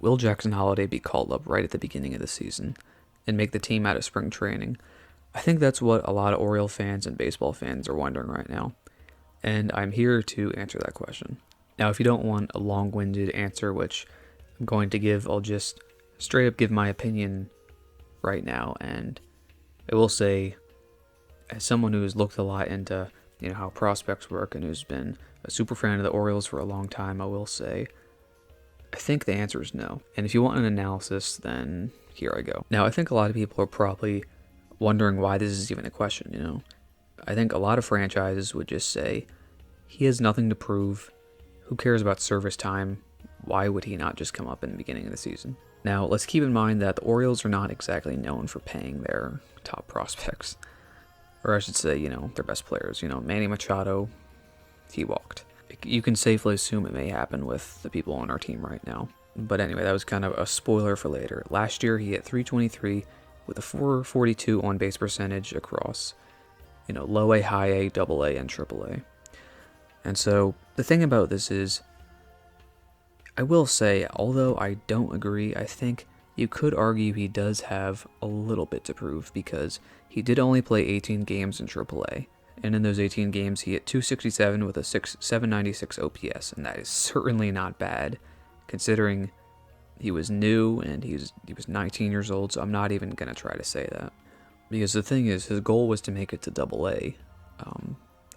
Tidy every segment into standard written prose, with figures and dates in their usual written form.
Will Jackson Holliday be called up right at the beginning of the season and make the team out of spring training? I think that's what a lot of Oriole fans and baseball fans are wondering right now, and I'm here to answer that question. Now, if you don't want a long-winded answer, which I'm going to give, I'll just straight up give my opinion right now, and I will say, as someone who's looked a lot into how prospects work and who's been a super fan of the Orioles for a long time, I will say I think the answer is no. And if you want an analysis, then here I go. Now, I think a lot of people are probably wondering why this is even a question. I think a lot of franchises would just say, he has nothing to prove. Who cares about service time? Why would he not just come up in the beginning of the season? Now, let's keep in mind that the Orioles are not exactly known for paying their top prospects. Or I should say, their best players. Manny Machado, he walked. You can safely assume it may happen with the people on our team right now. But anyway, that was kind of a spoiler for later. Last year, he hit .323 with a .442 on-base percentage across, low A, high A, double A, and triple A. And so the thing about this is, I will say, although I don't agree, I think you could argue he does have a little bit to prove because he did only play 18 games in triple A. And in those 18 games, he hit .267 with a 796 OPS, and that is certainly not bad, considering he was new and he was 19 years old. So I'm not even gonna try to say that, because the thing is, his goal was to make it to Double A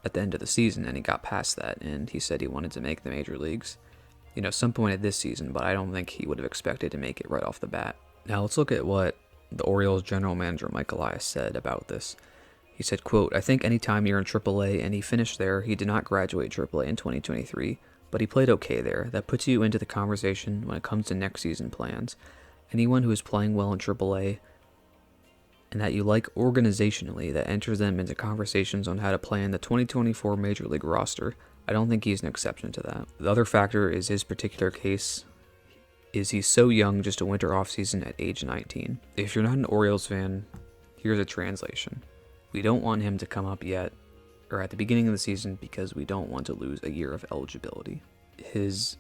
at the end of the season, and he got past that, and he said he wanted to make the major leagues, some point of this season. But I don't think he would have expected to make it right off the bat. Now let's look at what the Orioles general manager Mike Elias said about this. He said, quote, "I think anytime you're in AAA," and he finished there. He did not graduate AAA in 2023, but he played okay there. That puts you into the conversation when it comes to next season plans. Anyone who is playing well in AAA and that you like organizationally, that enters them into conversations on how to play in the 2024 Major League roster. I don't think he's an exception to that. The other factor is his particular case is he's so young, just a winter offseason at age 19. If you're not an Orioles fan, here's a translation. We don't want him to come up yet, or at the beginning of the season, because we don't want to lose a year of eligibility. His,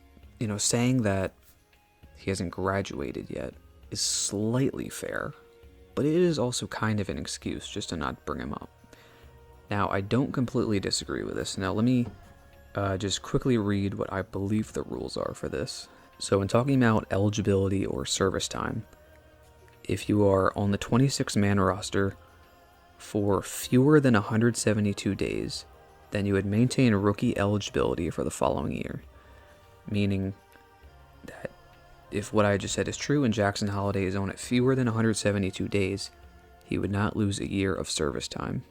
saying that he hasn't graduated yet is slightly fair, but it is also kind of an excuse just to not bring him up. Now, I don't completely disagree with this. Now, let me just quickly read what I believe the rules are for this. So, in talking about eligibility or service time, if you are on the 26-man roster for fewer than 172 days, then you would maintain rookie eligibility for the following year. Meaning that if what I just said is true and Jackson Holliday is on it fewer than 172 days, he would not lose a year of service time.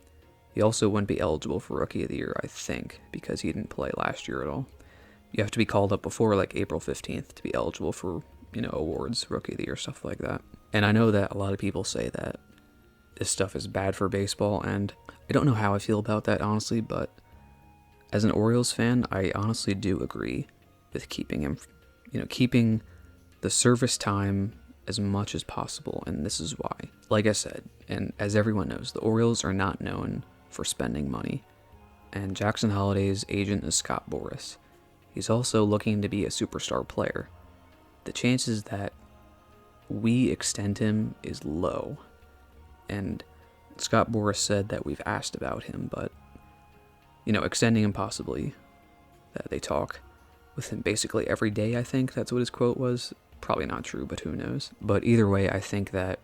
He also wouldn't be eligible for Rookie of the Year, I think, because he didn't play last year at all. You have to be called up before April 15th to be eligible for, awards, Rookie of the Year, stuff like that. And I know that a lot of people say that this stuff is bad for baseball, and I don't know how I feel about that, honestly, but as an Orioles fan, I honestly do agree with keeping him, keeping the service time as much as possible, and this is why. Like I said, and as everyone knows, the Orioles are not known for spending money, and Jackson Holliday's agent is Scott Boras. He's also looking to be a superstar player. The chances that we extend him is low. And Scott Boras said that we've asked about him, but, extending him possibly, that they talk with him basically every day, I think. That's what his quote was. Probably not true, but who knows. But either way, I think that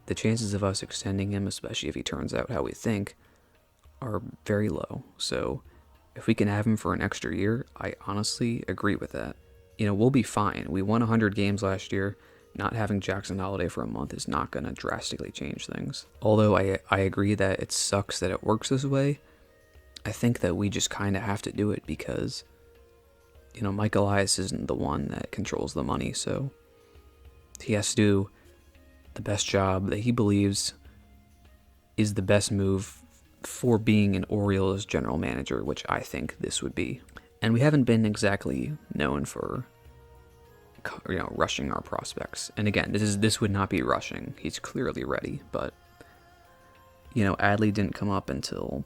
the chances of us extending him, especially if he turns out how we think, are very low. So if we can have him for an extra year, I honestly agree with that. We'll be fine. We won 100 games last year. Not having Jackson Holliday for a month is not going to drastically change things. Although I agree that it sucks that it works this way, I think that we just kind of have to do it because, Mike Elias isn't the one that controls the money, so he has to do the best job that he believes is the best move for being an Orioles general manager, which I think this would be. And we haven't been exactly known for rushing our prospects. And again, this would not be rushing. He's clearly ready, but Adley didn't come up until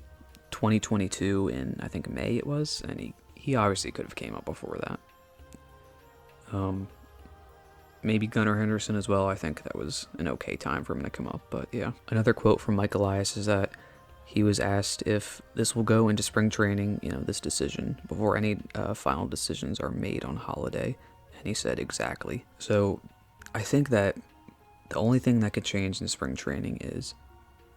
2022 in, I think, May it was, and he obviously could have came up before that. maybe Gunnar Henderson as well. I think that was an okay time for him to come up, but yeah. Another quote from Mike Elias is that he was asked if this will go into spring training, this decision, before any final decisions are made on Holliday, and he said exactly. So I think that the only thing that could change in spring training is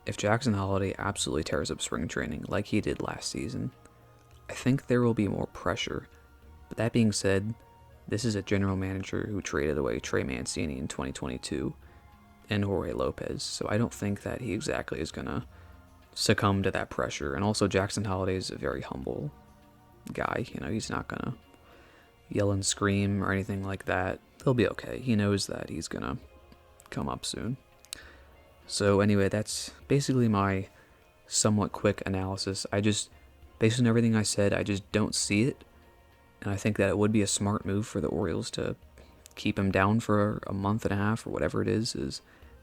if Jackson Holliday absolutely tears up spring training like he did last season. I think there will be more pressure. But that being said, this is a general manager who traded away Trey Mancini in 2022 and Jorge Lopez, so I don't think that he exactly is going to succumb to that pressure. And also, Jackson Holliday is a very humble guy. He's not going to yell and scream or anything like that. He'll be okay. He knows that he's going to come up soon. So anyway, that's basically my somewhat quick analysis. Based on everything I said, I just don't see it. And I think that it would be a smart move for the Orioles to keep him down for a month and a half or whatever it is.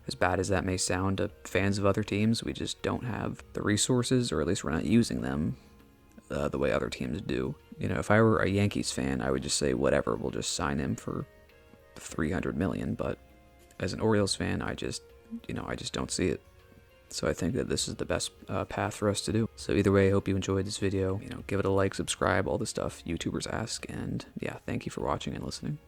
As bad as that may sound to fans of other teams, we just don't have the resources, or at least we're not using them the way other teams do. If I were a Yankees fan, I would just say, whatever, we'll just sign him for $300 million. But as an Orioles fan, I just don't see it. So I think that this is the best path for us to do. So either way, I hope you enjoyed this video. Give it a like, subscribe, all the stuff YouTubers ask. And yeah, thank you for watching and listening.